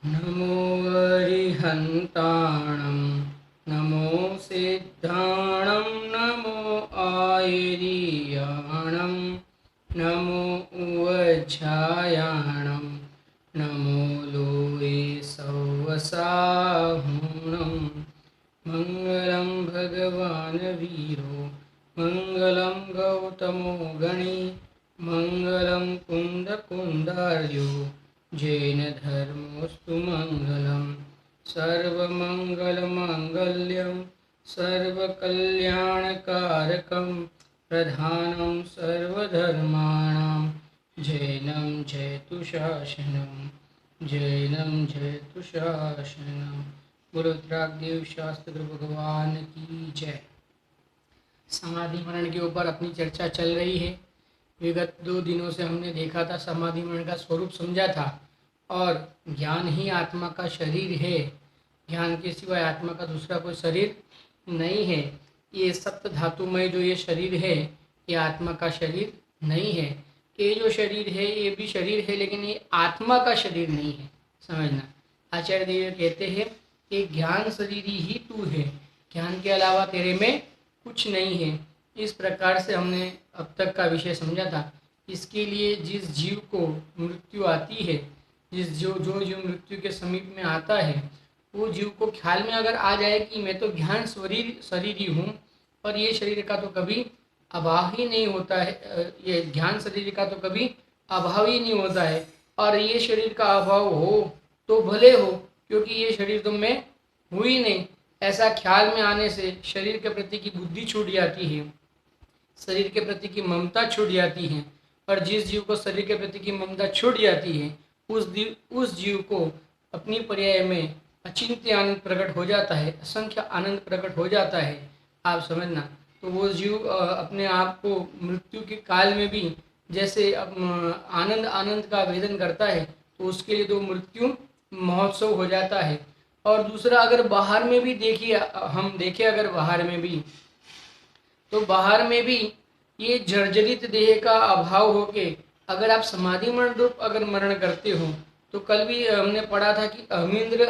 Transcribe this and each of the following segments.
नमो अरिहन्ताणं नमो सिद्धाणं नमो आयर्याणं नमो उवज्झायाणं नमो लोये सवसाहुणं मङ्गलं भगवान् वीरो मङ्गलं गौतमो गणी मङ्गलं कुन्दकुन्दार्यो जैन धर्मोस्तु मंगलम सर्वमंगलमांगल्यं सर्वकल्याणकारकं प्रधानं सर्वधर्माणां जैनं जयतु शासनं जैनं जयतु शासनं। गुरु द्रागदेव शास्त्र गुरु भगवान की जय। समाधि मरण के ऊपर अपनी चर्चा चल रही है। विगत 2 दिनों से हमने देखा था, समाधि मरण का स्वरूप समझा था और ज्ञान ही आत्मा का शरीर है। ज्ञान के सिवाय आत्मा का दूसरा कोई शरीर नहीं है। ये सप्त धातुमय जो ये शरीर है ये आत्मा का शरीर नहीं है। ये जो शरीर है ये भी शरीर है लेकिन ये आत्मा का शरीर नहीं है, समझना। आचार्य देव कहते हैं कि ज्ञान शरीर ही तू है, ज्ञान के अलावा तेरे में कुछ नहीं है। इस प्रकार से हमने अब तक का विषय समझा था। इसके लिए जिस जीव को मृत्यु आती है, जिस जो जीव मृत्यु के समीप में आता है, वो जीव को ख्याल में अगर आ जाए कि मैं तो ज्ञान शरीर ही हूँ और ये शरीर का तो कभी अभाव ही नहीं होता है, ये ज्ञान शरीर का तो कभी अभाव ही नहीं होता है, और ये शरीर का अभाव हो तो भले हो क्योंकि ये शरीर तो मैं हूँ ही नहीं, ऐसा ख्याल में आने से शरीर के प्रति की बुद्धि छूट जाती है, शरीर के प्रति की ममता छूट जाती है। और जिस जीव को शरीर के प्रति की ममता छूट जाती है उस जीव को अपनी पर्याय में अचिंत्य आनंद प्रकट हो जाता है, असंख्य आनंद प्रकट हो जाता है। आप समझना। तो वो जीव अपने आप को मृत्यु के काल में भी जैसे आनंद आनंद का वेदन करता है, तो उसके लिए तो मृत्यु महोत्सव हो जाता है। और दूसरा, अगर बाहर में भी देखिए, हम देखें अगर बाहर में भी, तो बाहर में भी ये जर्जरित देह का अभाव होके अगर आप समाधि मरण रूप अगर मरण करते हो, तो कल भी हमने पढ़ा था कि अहमिंद्र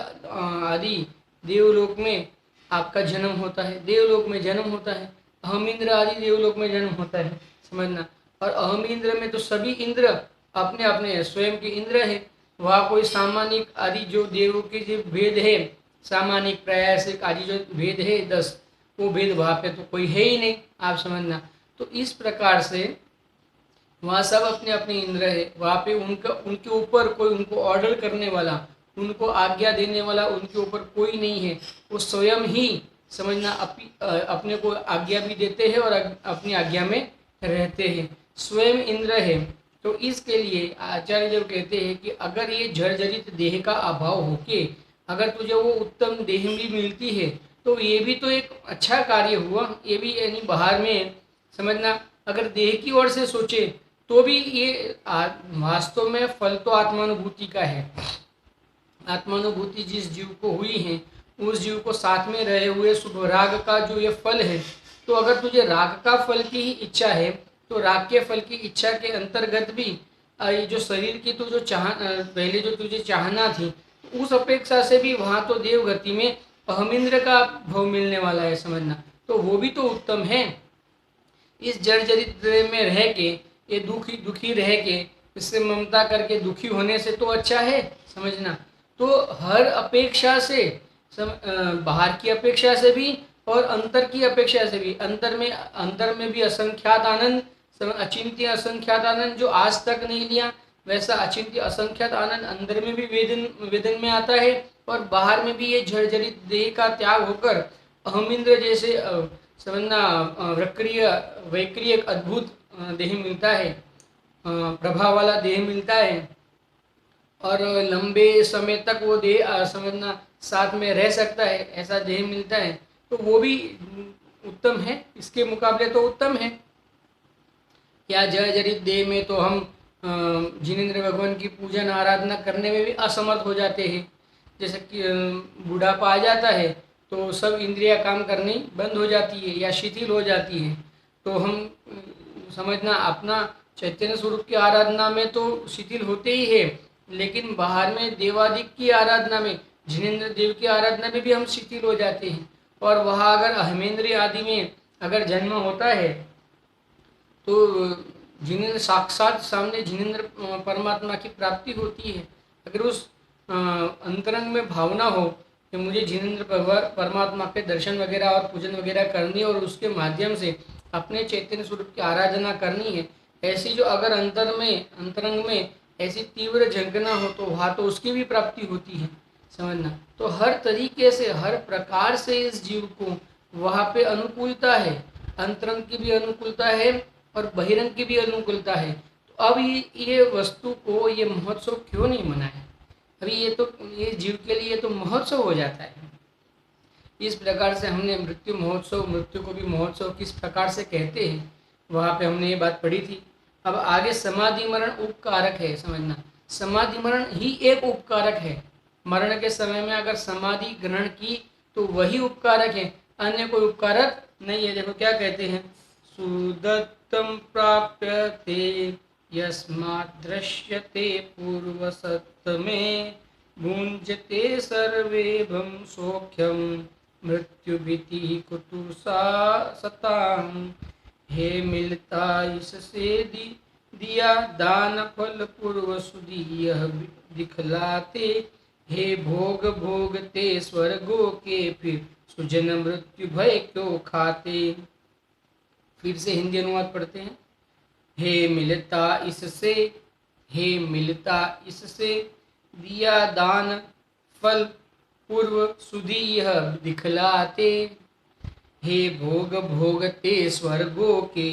आदि देवलोक में आपका जन्म होता है, देवलोक में जन्म होता है, अहमिंद्र आदि देवलोक में जन्म होता है, समझना। और अहमिंद्र में तो सभी इंद्र अपने अपने स्वयं के इंद्र है। वहाँ कोई सामानिक आदि जो देवों के जो भेद है, सामानिक प्रायासिक आदि जो भेद है 10, वो भेद वहाँ पे तो कोई है ही नहीं, आप समझना। तो इस प्रकार से वहाँ सब अपने अपने इंद्र है। वहाँ पे उनका उनके ऊपर कोई उनको ऑर्डर करने वाला, उनको आज्ञा देने वाला उनके ऊपर कोई नहीं है। वो स्वयं ही, समझना, अपने को आज्ञा भी देते हैं और अपनी आज्ञा में रहते हैं, स्वयं इंद्र है। तो इसके लिए आचार्य देव कहते हैं कि अगर ये जर्जरित देह का अभाव होके अगर तुझे वो उत्तम देह भी मिलती है, तो ये भी तो एक अच्छा कार्य हुआ। ये भी यानी बाहर में, समझना, अगर देह की ओर से सोचे तो भी ये वास्तव में फल तो आत्मानुभूति का है। आत्मानुभूति जिस जीव को हुई है, उस जीव को साथ में रहे हुए शुभ राग का जो ये फल है, तो अगर तुझे राग का फल की ही इच्छा है, तो राग के फल की इच्छा के अंतर्गत भी ये जो शरीर की तो जो पहले जो तुझे चाहना थी, उस अपेक्षा से भी वहाँ तो देवगति में अहमिंद्र का भव मिलने वाला है, समझना। तो वो भी तो उत्तम है। इस जर्जरित में रह के, ये दुखी दुखी रह के, इससे ममता करके दुखी होने से तो अच्छा है, समझना। तो हर अपेक्षा से, बाहर की अपेक्षा से भी और अंतर की अपेक्षा से भी, अंतर में भी असंख्यात आनंद, अचिंत्य असंख्यात आनंद जो आज तक नहीं लिया, वैसा अचिंत्य असंख्यात आनंद अंदर में भी वेदन में आता है। और बाहर में भी ये जर्जरित देह का त्याग होकर अहमिंद्र जैसे, समझना, वक्रीय वैक्रीय एक अद्भुत देह मिलता है, प्रभाव वाला देह मिलता है, और लंबे समय तक वो देह, समझना, साथ में रह सकता है, ऐसा देह मिलता है। तो वो भी उत्तम है, इसके मुकाबले तो उत्तम है। या जर्जरित देह में तो हम जिनेंद्र भगवान की पूजन आराधना करने में भी असमर्थ हो जाते हैं। जैसे कि बुढ़ापा आ जाता है तो सब इंद्रियां काम करनी बंद हो जाती है या शिथिल हो जाती है। तो हम, समझना, अपना चैतन्य स्वरूप की आराधना में तो शिथिल होते ही है, लेकिन बाहर में देवादिक की आराधना में, जिनेंद्र देव की आराधना में भी हम शिथिल हो जाते हैं। और वहाँ अगर अहमेंद्र आदि में अगर जन्म होता है तो जिनेंद्र साक्षात सामने जिनेंद्र परमात्मा की प्राप्ति होती है। अगर उस अंतरंग में भावना हो कि मुझे जिनेंद्र परमात्मा के दर्शन वगैरह और पूजन वगैरह करनी है और उसके माध्यम से अपने चैतन्य स्वरूप की आराधना करनी है, ऐसी जो अगर अंतरंग में ऐसी तीव्र झंकना हो तो वहाँ तो उसकी भी प्राप्ति होती है, समझना। तो हर तरीके से, हर प्रकार से इस जीव को वहाँ पे अनुकूलता है, अंतरंग की भी अनुकूलता है और बहिरंग की भी अनुकूलता है। तो अब ये वस्तु को, ये महोत्सव क्यों नहीं मनाया? अभी ये जीव के लिए तो महोत्सव हो जाता है। इस प्रकार से हमने मृत्यु महोत्सव, मृत्यु को भी महोत्सव किस प्रकार से कहते हैं, वहाँ पे हमने ये बात पढ़ी थी। अब आगे समाधि मरण उपकारक है, समझना। समाधि मरण ही एक उपकारक है। मरण के समय में अगर समाधि ग्रहण की तो वही उपकारक है, अन्य कोई उपकारक नहीं है। देखो क्या कहते हैं, सुदत्तम प्राप्यते यस्मात् दृश्यते पूर्वसत्तमे भुंजते सर्वेभं सौख्यम मृत्यु भीति कुतुसा सताम। हे मिलता इससे दिया दान फल पूर्व सुधी यह दिखलाते। हे भोग भोगते स्वर्गों के फिर सुजन मृत्यु भय क्यों खाते। फिर से हिंदी अनुवाद पढ़ते हैं। हे मिलता इससे, हे मिलता इससे दिया दान फल पूर्व सुधी यह दिखलाते। हे भोग भोगते स्वर्गों के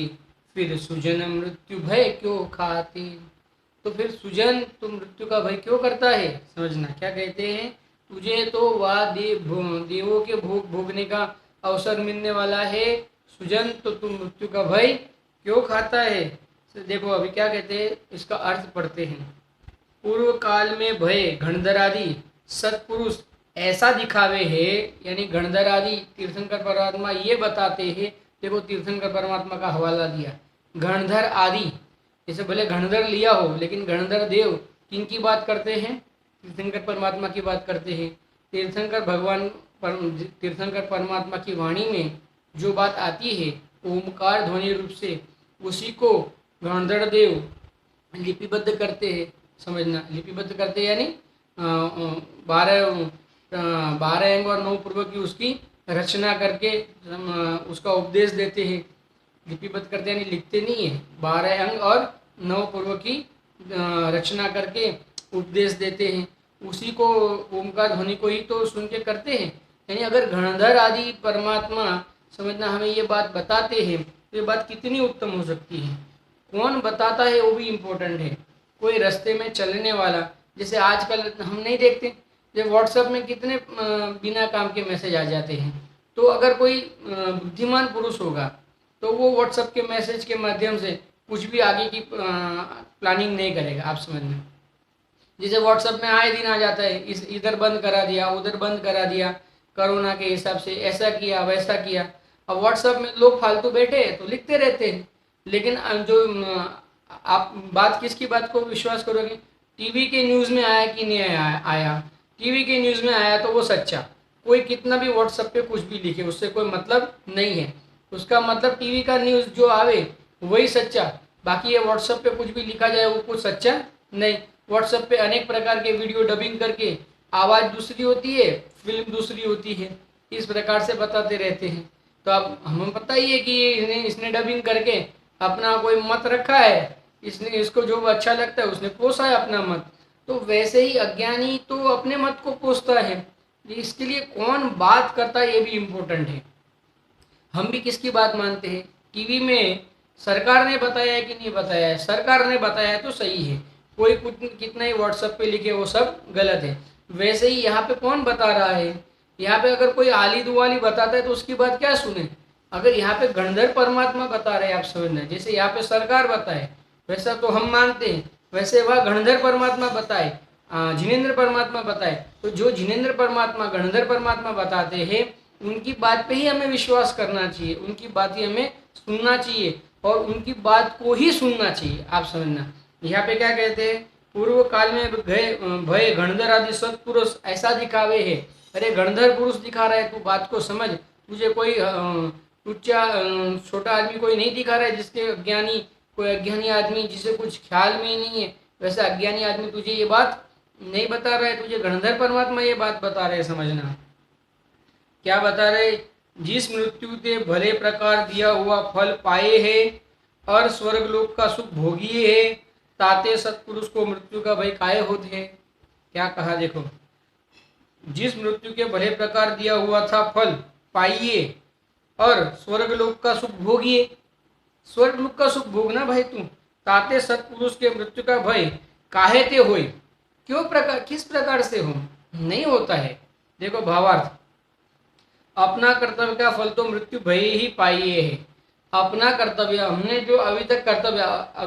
फिर सुजन मृत्यु भय क्यों खाते। तो फिर सुजन तो मृत्यु का भय क्यों करता है, समझना। क्या कहते हैं, तुझे तो वह देवों के भोग भोगने का अवसर मिलने वाला है, सुजन तो तुम मृत्यु का भय क्यों खाता है। तो देखो अभी क्या कहते हैं, इसका अर्थ पढ़ते हैं। पूर्व काल में भय गणधर आदि सत्पुरुष ऐसा दिखावे है, यानी गणधर आदि तीर्थंकर परमात्मा ये बताते हैं। देखो तीर्थंकर परमात्मा का हवाला दिया, गणधर आदि, जैसे भले गणधर लिया हो लेकिन गणधर देव किन की बात करते हैं, तीर्थंकर परमात्मा की बात करते हैं। तीर्थंकर परमात्मा की वाणी में जो बात आती है ओमकार ध्वनि रूप से, उसी को गणधर देव लिपिबद्ध करते हैं, समझना। लिपिबद्ध करते यानी 12 अंग और 9 पूर्व की उसकी रचना करके उसका उपदेश देते हैं। लिपिबद्ध करते यानी लिखते नहीं है, 12 अंग और 9 पूर्व की रचना करके उपदेश देते हैं। उसी को ओमकार ध्वनि को ही तो सुन के करते हैं। यानी अगर गणधर आदि परमात्मा, समझना, हमें ये बात बताते हैं तो ये बात कितनी उत्तम हो सकती है। कौन बताता है वो भी इम्पोर्टेंट है। कोई रास्ते में चलने वाला, जैसे आजकल हम नहीं देखते जब व्हाट्सएप में कितने बिना काम के मैसेज आ जाते हैं। तो अगर कोई बुद्धिमान पुरुष होगा तो वो व्हाट्सएप के मैसेज के माध्यम से कुछ भी आगे की प्लानिंग नहीं करेगा, आप समझना। जैसे व्हाट्सएप में आए दिन आ जाता है, इधर बंद करा दिया, उधर बंद करा दिया, कोरोना के हिसाब से ऐसा किया वैसा किया। अब व्हाट्सएप में लोग फालतू बैठे तो लिखते रहते हैं, लेकिन जो आप बात किसकी बात को विश्वास करोगे, टीवी के न्यूज़ में आया कि नहीं आया, टीवी के न्यूज़ में आया तो वो सच्चा। कोई कितना भी व्हाट्सएप पे कुछ भी लिखे उससे कोई मतलब नहीं है, उसका मतलब टीवी का न्यूज़ जो आवे वही सच्चा, बाकी ये व्हाट्सएप पे कुछ भी लिखा जाए वो कुछ सच्चा नहीं। व्हाट्सएप पे अनेक प्रकार के वीडियो डबिंग करके आवाज़ दूसरी होती है, फिल्म दूसरी होती है, इस प्रकार से बताते रहते हैं। तो अब हमें पता ही है कि इसने डबिंग करके अपना कोई मत रखा है, इसने इसको जो अच्छा लगता है उसने पोसा है अपना मत। तो वैसे ही अज्ञानी तो अपने मत को पोसता है। इसके लिए कौन बात करता है ये भी इम्पोर्टेंट है। हम भी किसकी बात मानते हैं, टीवी में सरकार ने बताया है कि नहीं बताया है, सरकार ने बताया है तो सही है, कोई कुछ कितना ही व्हाट्सएप पे लिखे वो सब गलत है। वैसे ही यहाँ पे कौन बता रहा है, यहाँ पे अगर कोई आली दुआली बताता है तो उसकी बात क्या सुने। अगर यहाँ पे गणधर परमात्मा बता रहे हैं, आप समझना, जैसे यहाँ पे सरकार बताए वैसा तो हम मानते हैं, वैसे वह गणधर परमात्मा बताए, जिनेंद्र परमात्मा बताए, तो जो जिनेंद्र परमात्मा गणधर परमात्मा बताते हैं उनकी बात पे ही हमें विश्वास करना चाहिए, उनकी बात ही हमें सुनना चाहिए और उनकी बात को ही सुनना चाहिए, आप समझना। यहाँ पे क्या कहते हैं, पूर्व काल में गए भय गणधर आदि सत्पुरुष ऐसा दिखावे है। अरे गणधर पुरुष दिखा रहा है, तू बात को समझ। तुझे कोई ऊंचा छोटा आदमी कोई नहीं दिखा रहा है, जिसके अज्ञानी कोई अज्ञानी आदमी जिसे कुछ ख्याल में ही नहीं है, वैसा अज्ञानी आदमी तुझे ये बात नहीं बता रहा है, तुझे गणधर परमात्मा ये बात बता रहे, समझना। क्या बता रहे? जिस मृत्यु ते भले प्रकार दिया हुआ फल पाए है और स्वर्गलोक का सुख भोगिए है, ताते सत्पुरुष को मृत्यु का भय काहे होते है। क्या कहा देखो, जिस मृत्यु के भले प्रकार दिया हुआ था फल पाइए और स्वर्गलोक का सुख भोगिए। स्वर्गलोक का सुख भोगना भाई तू, ताते सत्पुरुष के मृत्यु का भय काहे ते होय, क्यों प्रकार किस प्रकार से हो, नहीं होता है। देखो भावार्थ, अपना कर्तव्य का फल तो मृत्यु भय ही पाइए है। अपना कर्तव्य, हमने जो अभी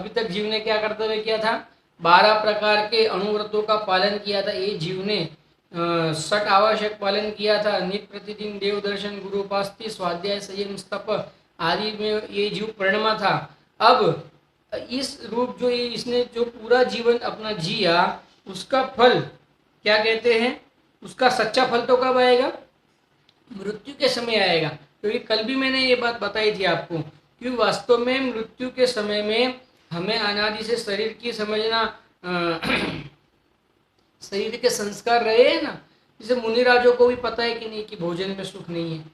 तक जीव ने क्या कर्तव्य किया था, 12 प्रकार के अनुव्रतों का पालन किया था। ये जीव ने 6 आवश्यक पालन किया था। नित्य प्रतिदिन देव दर्शन, गुरु उपासना, स्वाध्याय, संयम, तप आदि में ये जीव परिणमा था। अब इस रूप जो इसने जो पूरा जीवन अपना जिया, उसका फल क्या कहते हैं, उसका सच्चा फल तो कब आएगा, मृत्यु के समय आएगा। क्योंकि कल भी मैंने ये बात बताई थी आपको, कि वास्तव में मृत्यु के समय में हमें अनादि से शरीर की समझना शरीर के संस्कार रहे हैं ना। जैसे मुनिराजों को भी पता है कि नहीं कि भोजन में सुख नहीं है,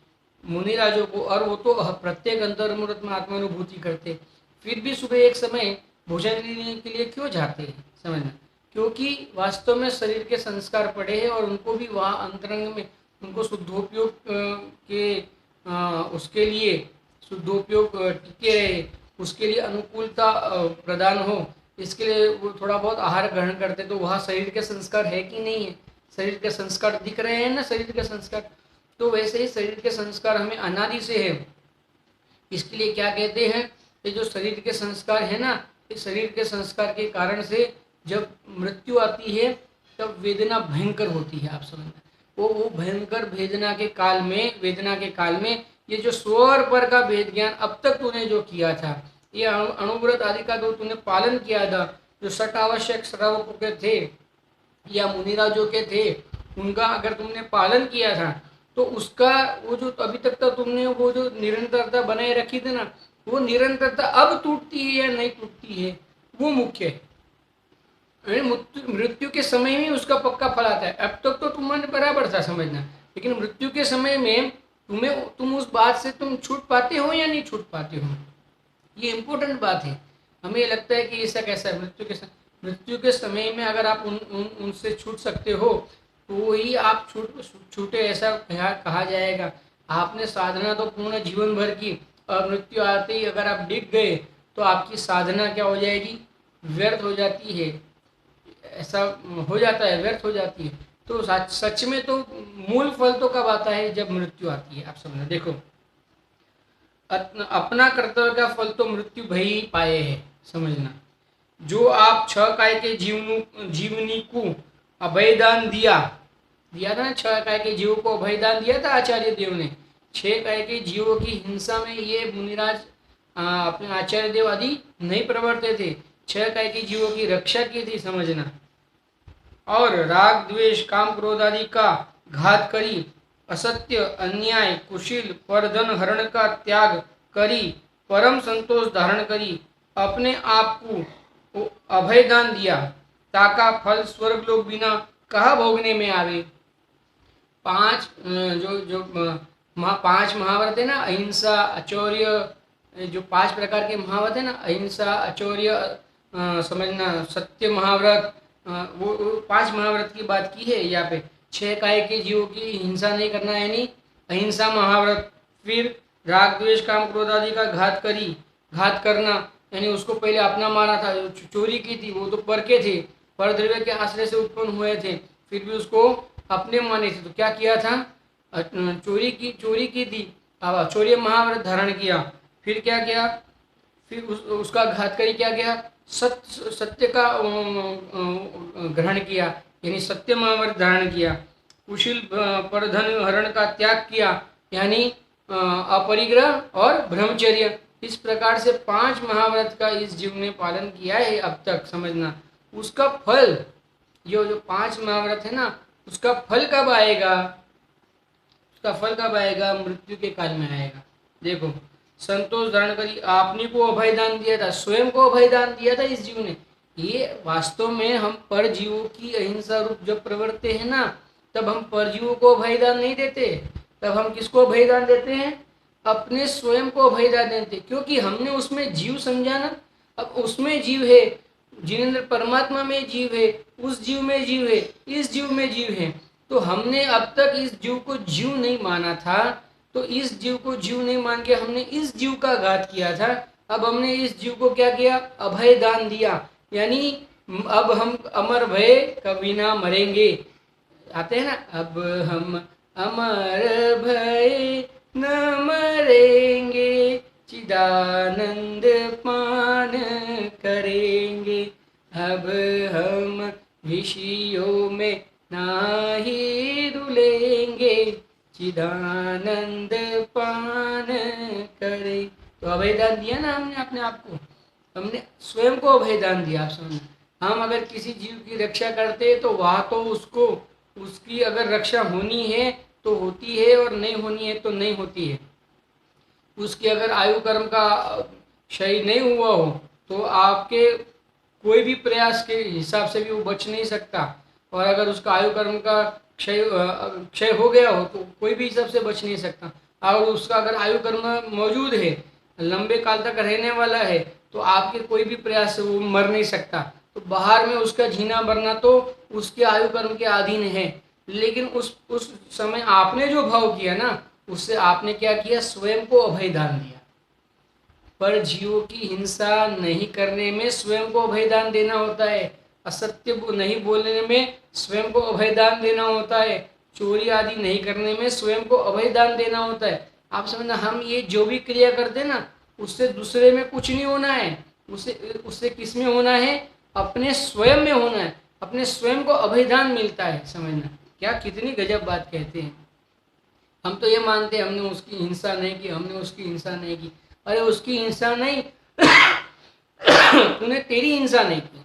मुनिराजों को, और वो तो प्रत्येक अंतर्मुहूर्त में आत्मानुभूति करते, फिर भी सुबह एक समय भोजन लेने के लिए क्यों जाते हैं, समझना। क्योंकि वास्तव में शरीर के संस्कार पड़े हैं और उनको भी वहाँ अंतरंग में उनको शुद्धोपयोग के उसके लिए शुद्धोपयोग टिके रहे, उसके लिए अनुकूलता प्रदान हो, इसके लिए वो थोड़ा बहुत आहार ग्रहण करते। तो वहाँ शरीर के संस्कार है कि नहीं है, शरीर के संस्कार दिख रहे हैं ना, शरीर के संस्कार। तो वैसे ही शरीर के संस्कार हमें अनादि से है। इसके लिए क्या कहते हैं, ये जो शरीर के संस्कार है ना, इस शरीर के संस्कार के कारण से जब मृत्यु आती है तब वेदना भयंकर होती है। आप समझना, वो भयंकर वेदना के काल में ये जो स्वर पर का वेद ज्ञान अब तक तूने जो किया था, ये अणुव्रत आदि का जो तूने पालन किया था, जो 6 आवश्यक श्रावकों के थे या मुनिराजों के थे, उनका अगर तुमने पालन किया था, तो उसका वो जो अभी तक तो तुमने वो जो निरंतरता बनाए रखी थी ना, वो निरंतरता अब टूटती है या नहीं टूटती है, वो मुख्य है। मृत्यु के समय में उसका पक्का फल आता है। अब तक तो तुम्हारे बराबर था, समझना, लेकिन मृत्यु के समय में तुम उस बात से तुम छूट पाते हो या नहीं छूट पाते हो, ये इम्पोर्टेंट बात है। हमें लगता है कि ऐसा कैसा है, मृत्यु के समय में अगर आप उनसे छूट सकते हो तो वही आप छूटे ऐसा कहा जाएगा। आपने साधना तो पूर्ण जीवन भर की, और मृत्यु आते ही अगर आप डिग गए तो आपकी साधना क्या हो जाएगी, व्यर्थ हो जाती है। ऐसा हो जाता है, व्यर्थ हो जाती है। तो सच में तो मूल फल तो कब आता है, जब मृत्यु आती है। आप समझना, देखो अपना कर्तव्य का फल तो मृत्यु भय ही पाए है, समझना। जो आप 6 काय के जीवनी को अभयदान दिया था ना, 6 काय के जीवों को अभयदान दिया था आचार्य देव ने। 6 काय के जीवों की हिंसा में ये मुनिराज अपने आचार्य देव आदि नहीं प्रवर्ते थे, 6 काय के जीवों की रक्षा की थी, समझना। और राग द्वेष काम क्रोध आदि का घात करी, असत्य अन्याय कुशील परधन हरण का त्याग करी, परम संतोष धारण करी, अपने आप को अभयदान दिया, ताका फल स्वर्गलोक बिना कहा भोगने में आवे। 5 5 महाव्रत है ना, अहिंसा अचौर्य, जो 5 प्रकार के महाव्रत है ना, अहिंसा अचौर्य समझना, सत्य महाव्रत, वो 5 महाव्रत की बात की है यहाँ पे। 6 काय के जीवों की हिंसा नहीं करना यानी अहिंसा महाव्रत। फिर राग द्वेष काम क्रोध आदि का घात करना यानी उसको पहले अपना माना था, चोरी की थी, वो तो पर के थे, पर द्रव्य के आश्रय से उत्पन्न हुए थे, फिर भी उसको अपने माने थे। तो क्या किया था, चोरी की थी, चौर्य महाव्रत धारण किया। फिर क्या किया, फिर उसका घात करी क्या किया, सत्य का ग्रहण किया यानी सत्य महाव्रत धारण किया। कुशील परधन हरण का त्याग किया यानी अपरिग्रह और ब्रह्मचर्य। इस प्रकार से 5 महाव्रत का इस जीव ने पालन किया है अब तक, समझना। उसका फल, ये जो 5 महाव्रत है ना, उसका फल कब आएगा? उसका फल कब आएगा? मृत्यु के काल में आएगा। देखो, संतोष धारण करी, आपने को अभय दान दिया था, स्वयं को अभय दान दिया था इस जीव ने। ये वास्तव में हम पर जीवों की अहिंसा रूप जब प्रवर्ते हैं ना, तब हम पर जीवों को अभय दान नहीं देते, तब हम किसको अभय दान देते हैं? अपने स्वयं को अभय दान देते, क्योंकि हमने उसमें जीव समझा ना। अब उसमें जीव है, जिनेंद्र परमात्मा में जीव है, उस जीव में जीव है, इस जीव में जीव है। तो हमने अब तक इस जीव को जीव नहीं माना था, तो इस जीव को जीव नहीं मान के हमने इस जीव का घात किया था। अब हमने इस जीव को क्या किया? अभय दान दिया, यानी अब हम अमर भय कभी ना मरेंगे। आते हैं ना, अब हम अमर भय न मरेंगे, चिदानंद पान करेंगे, अब हम विषयों में नाही डुलेंगे, चिदानंद पान करे। तो अभयदान दिया ना हमने अपने आप को, हमने स्वयं को अभयदान दिया। आप समझ, हम अगर किसी जीव की रक्षा करते तो वह तो उसको, उसकी अगर रक्षा होनी है तो होती है, और नहीं होनी है तो नहीं होती है। उसकी अगर आयु कर्म का क्षय नहीं हुआ हो तो आपके कोई भी प्रयास के हिसाब से भी वो बच नहीं सकता, और अगर उसका आयु कर्म का क्षय हो गया हो तो कोई भी हिसाब से बच नहीं सकता। और उसका अगर आयु कर्म मौजूद है, लंबे काल तक रहने वाला है, तो आपके कोई भी प्रयास से वो मर नहीं सकता। तो बाहर में उसका जीना मरना तो उसके आयु कर्म के अधीन है, लेकिन उस समय आपने जो भाव किया ना, उससे आपने क्या किया? स्वयं को अभय दान दिया। पर जीवों की हिंसा नहीं करने में स्वयं को अभयदान देना होता है, असत्य नहीं बोलने में स्वयं को अभयदान देना होता है, चोरी आदि नहीं करने में स्वयं को अभयदान देना होता है। आप समझना, हम ये जो भी क्रिया करते ना, उससे दूसरे में कुछ नहीं होना है, उससे किस में होना है? अपने स्वयं में होना है, अपने स्वयं को अभयदान मिलता है। समझना, क्या कितनी गजब बात कहते हैं। हम तो ये मानते हैं हमने उसकी हिंसा नहीं की, हमने उसकी हिंसा नहीं की। अरे उसकी हिंसा नहीं तूने तेरी हिंसा नहीं की,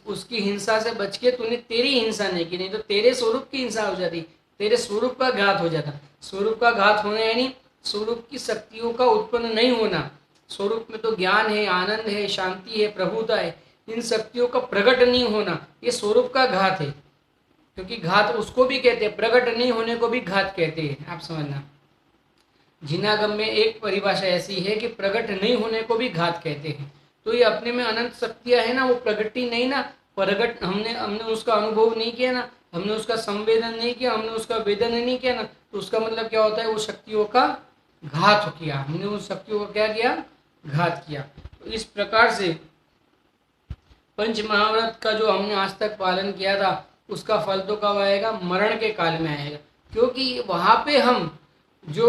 उसकी हिंसा से बच के तूने तेरी हिंसा नहीं की, नहीं तो तेरे स्वरूप की हिंसा हो जाती, तेरे स्वरूप का घात हो जाता। स्वरूप का घात होना यानी स्वरूप की शक्तियों का उत्पन्न नहीं होना। स्वरूप में तो ज्ञान है, आनंद है, शांति है, प्रभुता है, इन शक्तियों का प्रकट नहीं होना, ये स्वरूप का घात है। क्योंकि घात उसको भी कहते हैं, प्रकट नहीं होने को भी घात कहते हैं। आप समझना, जिनागम में एक परिभाषा ऐसी है कि प्रकट नहीं होने को भी घात कहते हैं। तो ये अपने में अनंत शक्तियां है ना, वो प्रगति नहीं ना, प्रगट हमने हमने उसका अनुभव नहीं किया ना, हमने उसका संवेदन नहीं किया, हमने उसका वेदन नहीं किया ना, तो उसका मतलब क्या होता है? वो शक्तियों का घात किया, हमने उन शक्तियों का क्या किया? घात किया। तो इस प्रकार से पंच महाव्रत का जो हमने आज तक पालन किया था, उसका फल तो कब आएगा? मरण के काल में आएगा। क्योंकि वहाँ पे हम जो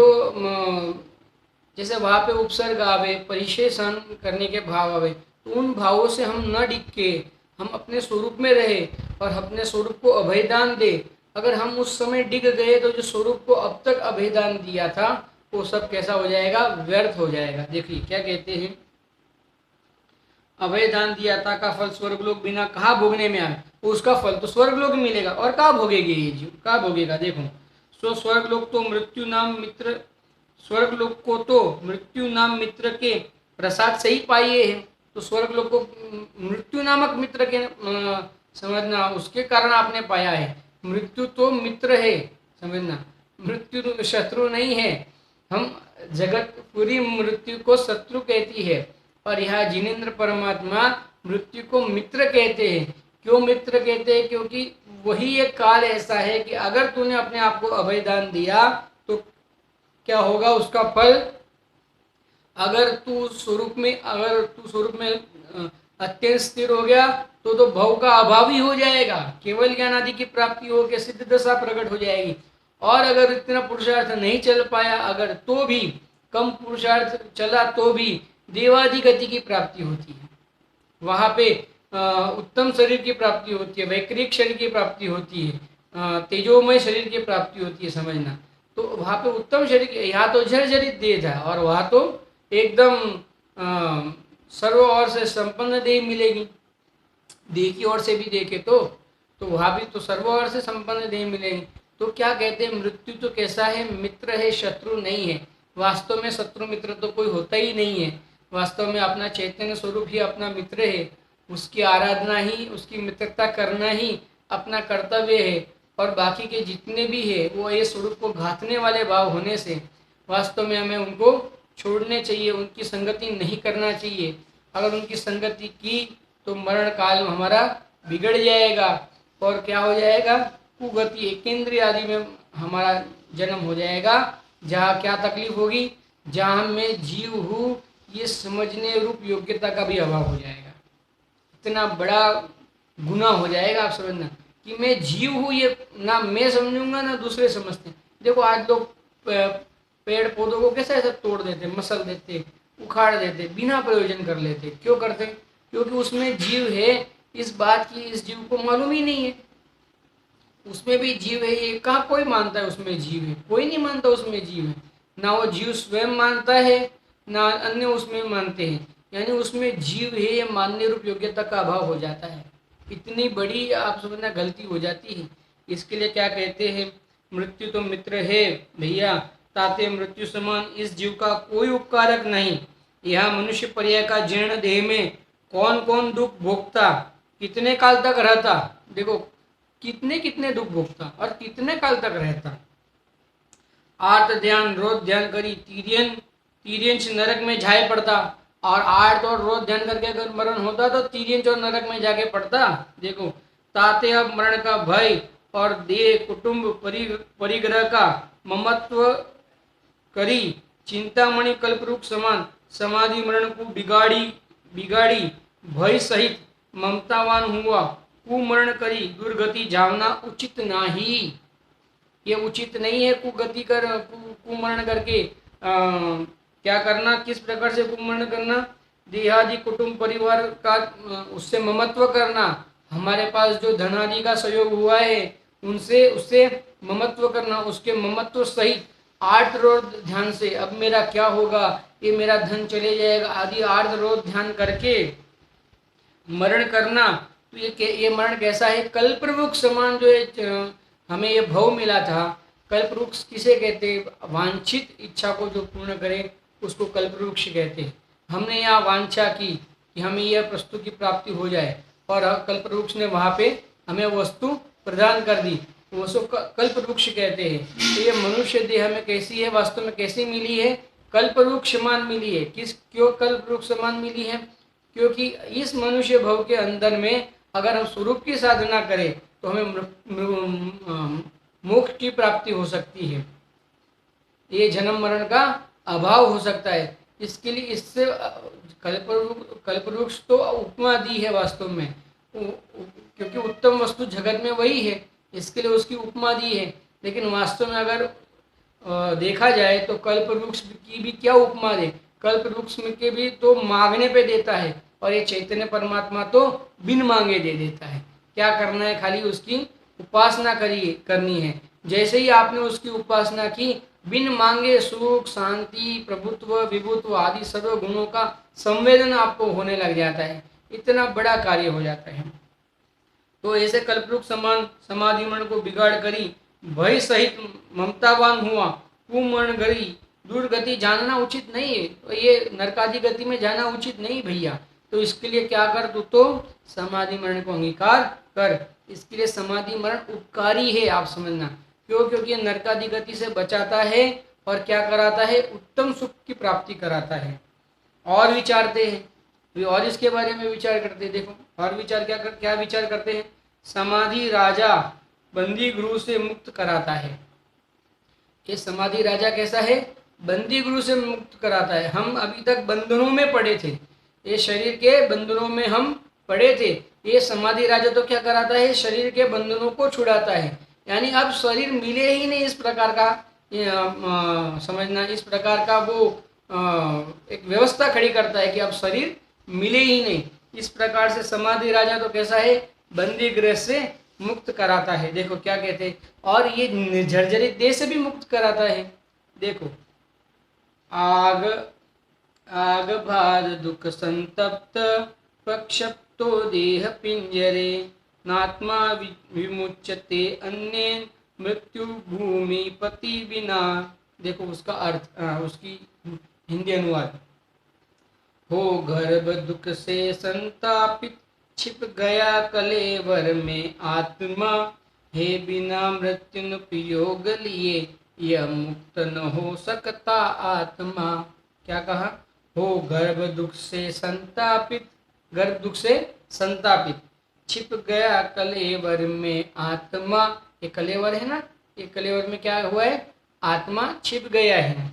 जैसे वहाँ पे उपसर्ग आवे, परिशेषण करने के भाव आवे, तो उन भावों से हम न डिग के हम अपने स्वरूप में रहे और अपने स्वरूप को अभयदान दे। अगर हम उस समय डिग गए तो जो स्वरूप को अब तक अभयदान दिया था वो सब कैसा हो जाएगा? व्यर्थ हो जाएगा। देखिए क्या कहते हैं, अभयदान दिया था का फल स्वर्गलोक बिना कहाँ भोगने में आए, उसका फल तो स्वर्गलोक में मिलेगा। और कहाँ भोगेगी ये जीव? कहाँ भोगेगा? देखो, सो स्वर्गलोक तो मृत्यु नाम मित्र, स्वर्गलोक को तो मृत्यु नाम मित्र के प्रसाद से ही पाइए है। तो स्वर्गलोक को मृत्यु नामक मित्र के समझना, उसके कारण आपने पाया है। मृत्यु तो मित्र है, समझना, मृत्यु शत्रु नहीं है। हम जगत पूरी मृत्यु को शत्रु कहती है, और यह जिनेंद्र परमात्मा मृत्यु को मित्र कहते हैं। क्यों मित्र कहते हैं? क्योंकि वही एक काल ऐसा है कि अगर तूने अपने आप को अभयदान दिया तो क्या होगा उसका फल? अगर तू स्वरूप में अत्यंत स्थिर हो गया तो भव का अभाव ही हो जाएगा, केवल ज्ञान आदि की प्राप्ति हो के सिद्ध दशा प्रकट हो जाएगी। और अगर इतना पुरुषार्थ नहीं चल पाया, अगर तो भी कम पुरुषार्थ चला तो भी देवादि गति की प्राप्ति होती है। वहाँ पे उत्तम शरीर की प्राप्ति होती है, वैक्रिक शरीर की प्राप्ति होती है, तेजोमय शरीर की प्राप्ति होती है। समझना, तो वहाँ पे उत्तम शरीर, यहाँ तो जर्जरित देह था और वहाँ तो एकदम सर्व ओर से संपन्न देह मिलेगी। देह की ओर से भी देखे तो वहाँ भी तो सर्व ओर से संपन्न देह मिलेगी। तो क्या कहते हैं, मृत्यु तो कैसा है, मित्र है शत्रु नहीं है। वास्तव में शत्रु मित्र तो कोई होता ही नहीं है। वास्तव में अपना चैतन्य स्वरूप ही अपना मित्र है। उसकी आराधना ही, उसकी मित्रता करना ही अपना कर्तव्य है। और बाकी के जितने भी है वो ये स्वरूप को घातने वाले भाव होने से वास्तव में हमें उनको छोड़ने चाहिए, उनकी संगति नहीं करना चाहिए। अगर उनकी संगति की तो मरण काल में हमारा बिगड़ जाएगा और क्या हो जाएगा, कुगति एकेंद्रिय आदि में हमारा जन्म हो जाएगा। जहाँ क्या तकलीफ होगी, जहाँ मैं जीव हूँ ये समझने रूप योग्यता का भी अभाव हो जाएगा। इतना बड़ा गुनाह हो जाएगा, आप समझना कि मैं जीव हूँ ये ना मैं समझूंगा ना दूसरे समझते। देखो आज लोग पेड़ पौधों को कैसे ऐसा तोड़ देते, मसल देते, उखाड़ देते, बिना प्रयोजन कर लेते। क्यों करते? क्योंकि उसमें जीव है, इस बात की इस जीव को मालूम ही नहीं है। उसमें भी जीव है, ये कहाँ कोई मानता है उसमें जीव है? कोई नहीं मानता उसमें जीव है। ना वो जीव स्वयं मानता है ना अन्य उसमें मानते हैं। यानी उसमें जीव है ये मानने रूप योग्यता का अभाव हो जाता है। इतनी बड़ी आप समझना गलती हो जाती है। इसके लिए क्या कहते हैं, मृत्यु तो मित्र है भैया, ताते मृत्यु समान इस जीव का कोई उपकारक नहीं। यह मनुष्य पर्याय का जीर्ण देह में कौन कौन दुख भोगता, कितने काल तक रहता। देखो कितने कितने दुख भोगता और कितने काल तक रहता। आर्त ध्यान रोज ध्यान करी तीर्यन तीर्यंश नरक में जाए पड़ता। और आर्त और रोज ध्यान करके अगर मरण होता तो तीर्यंश और नरक में जाके पड़ता। देखो ताते अब मरण का भय और देह कुटुंब परिग्रह का ममत्व करी चिंतामणि कल्परूप समान समाधि मरण को बिगाड़ी बिगाड़ी भय सहित ममतावान हुआ कुमरण करी दुर्गति जावना उचित नाही। ये उचित नहीं है कुगति कर कुमरण करके क्या करना, किस प्रकार से कुमरण करना, देहादि कुटुंब परिवार का उससे ममत्व करना। हमारे पास जो धनादि का सहयोग हुआ है उनसे उससे ममत्व करना, उसके ममत्व सहित आर्त रोध ध्यान से अब मेरा क्या होगा, ये मेरा धन चले जाएगा आदि आर्त रोध ध्यान करके मरण करना। तो ये मरण कैसा है, कल्पवृक्ष समान जो है हमें ये भव मिला था। कल्पवृक्ष किसे कहते, वांछित इच्छा को जो पूर्ण करे उसको कल्पवृक्ष कहते हैं। हमने यहाँ वांछा की कि हमें यह वस्तु की प्राप्ति हो जाए और कल्पवृक्ष ने वहाँ पे हमें वस्तु प्रदान कर दी, उसको कल्पवृक्ष कहते हैं। तो ये मनुष्य देह हमें कैसी है, वास्तव में कैसी मिली है, कल्पवृक्ष समान मिली है। क्यों कल्पवृक्ष समान मिली है? क्योंकि इस मनुष्य भव के अंदर में अगर हम स्वरूप की साधना करें तो हमें मोक्ष की प्राप्ति हो सकती है, ये जन्म मरण का अभाव हो सकता है। इसके लिए इससे कल्पवृक्ष तो उपमा दी है वास्तव में, क्योंकि उत्तम वस्तु जगत में वही है, इसके लिए उसकी उपमा दी है। लेकिन वास्तव में अगर देखा जाए तो कल्पवृक्ष की भी क्या उपमा दे, कल्पवृक्ष के भी तो मांगने पे देता है और ये चैतन्य परमात्मा तो बिन मांगे दे देता है। क्या करना है, खाली उसकी उपासना करनी है। जैसे ही आपने उसकी उपासना की, बिन मांगे सुख शांति प्रभुत्व विभुत्व आदि सर्व गुणों का संवेदन आपको होने लग जाता है। इतना बड़ा कार्य हो जाता है। तो ऐसे कल्पवृक्ष समान समाधि मरण को बिगाड़ करी भय सहित ममतावान हुआ कुमरण गरी दुर्गति जानना उचित नहीं है। तो ये नरकादि गति में जाना उचित नहीं भैया। तो इसके लिए क्या कर, तो समाधि मरण को अंगीकार कर। इसके लिए समाधि मरण उपकारी है, आप समझना। क्यों? क्योंकि ये नरकादि गति से बचाता है और क्या कराता है, उत्तम सुख की प्राप्ति कराता है। और विचारते हैं, और इसके बारे में विचार करते हैं। देखो और विचार क्या विचार करते हैं, समाधि राजा बंदी गृह से मुक्त कराता है। ये समाधि राजा कैसा है, बंदी गृह से मुक्त कराता है। हम अभी तक बंधनों में पड़े थे, ये शरीर के बंधनों में हम पड़े थे। ये समाधि राजा तो क्या कराता है, शरीर के बंधनों को छुड़ाता है। यानी अब शरीर मिले ही नहीं, इस प्रकार का समझना, इस प्रकार का वो एक व्यवस्था खड़ी करता है कि अब शरीर मिले ही नहीं। इस प्रकार से समाधि राजा तो कैसा है, बंदी गृह से मुक्त कराता है। देखो क्या कहते हैं, और ये निर्जरित देह से भी मुक्त कराता है। देखो आग आग भार दुख संतप्त प्रक्षप्तो देह पिंजरे नात्मा विमुच्यते अन्य मृत्यु भूमि पति बिना। देखो उसका अर्थ, उसकी हिंदी अनुवाद। हो गर्भ दुख से संतापित छिप गया कलेवर में आत्मा, हे बिना मृत्युनुपयोग लिए यह मुक्त न हो सकता आत्मा। क्या कहा? हो गर्भ दुख से संतापित, गर्भ दुख से संतापित, छिप गया कलेवर में आत्मा। ये कलेवर है ना, ये कलेवर में क्या हुआ है? आत्मा छिप गया है।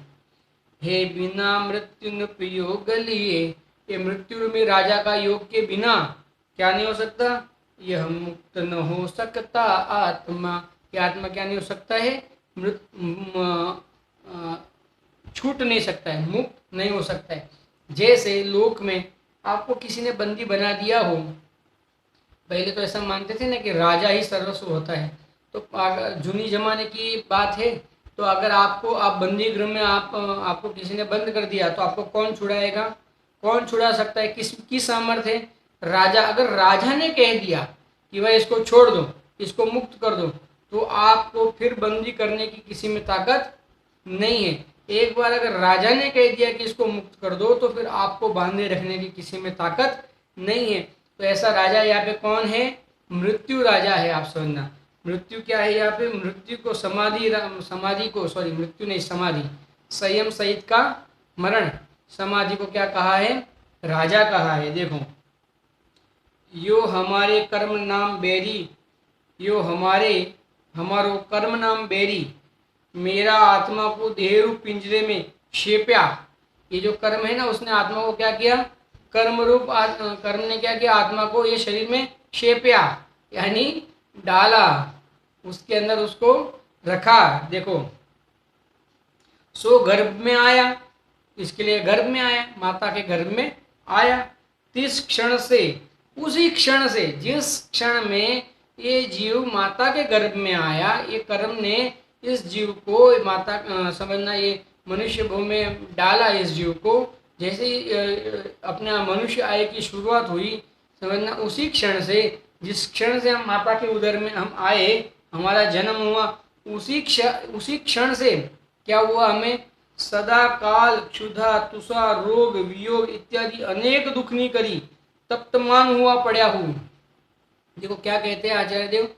हे बिना मृत्युनुपयोग लिए, ये मृत्यु में राजा का योग के बिना क्या नहीं हो सकता? यह मुक्त न हो सकता आत्मा। ये आत्मा क्या नहीं हो सकता है? छूट नहीं सकता है, मुक्त नहीं हो सकता है। जैसे लोक में आपको किसी ने बंदी बना दिया हो, पहले तो ऐसा मानते थे ना कि राजा ही सर्वस्व होता है। तो जूनी जमाने की बात है, तो अगर आपको, आप बंदी गृह में आपको किसी ने बंद कर दिया, तो आपको कौन छुड़ाएगा? कौन छुड़ा सकता है? किसकी सामर्थ्य है? राजा। अगर राजा ने कह दिया कि भाई इसको छोड़ दो, इसको मुक्त कर दो, तो आपको फिर बंदी करने की किसी में ताकत नहीं है। एक बार अगर राजा ने कह दिया कि इसको मुक्त कर दो, तो फिर आपको बांधे रखने की किसी में ताकत नहीं है। तो ऐसा राजा यहाँ पे कौन है? मृत्यु राजा है। आप समझना, मृत्यु क्या है यहाँ पे? मृत्यु को समाधि को, सॉरी मृत्यु नहीं, समाधि, संयम सहित का मरण, समाधि को क्या कहा है? राजा कहा है। देखो, यो हमारे कर्म नाम बेरी, यो हमारो कर्म नाम बेरी, मेरा आत्मा को देह रूप पिंजरे में शेप्या। ये जो कर्म है ना, उसने आत्मा को क्या किया? कर्म रूप कर्म ने क्या किया? आत्मा को ये शरीर में शेप्या, यानी डाला, उसके अंदर उसको रखा। देखो, सो गर्भ में आया, इसके लिए गर्भ में आया, माता के गर्भ में आया। तिस क्षण से, उसी क्षण से, जिस क्षण में ये जीव माता के गर्भ में आया, ये कर्म ने इस जीव को, माता समझना, ये मनुष्य भूमि में डाला इस जीव को। जैसे अपना मनुष्य आय की शुरुआत हुई, समझना, उसी क्षण से, जिस क्षण से हम माता के उदर में हम आए, हमारा जन्म हुआ, उसी क्षण से क्या हुआ? हमें सदा काल क्षुधा तुषा रोग वियोग इत्यादि अनेक दुखनी करी, तप्तमान हुआ पड़ा हूँ। देखो क्या कहते हैं आचार्य देव,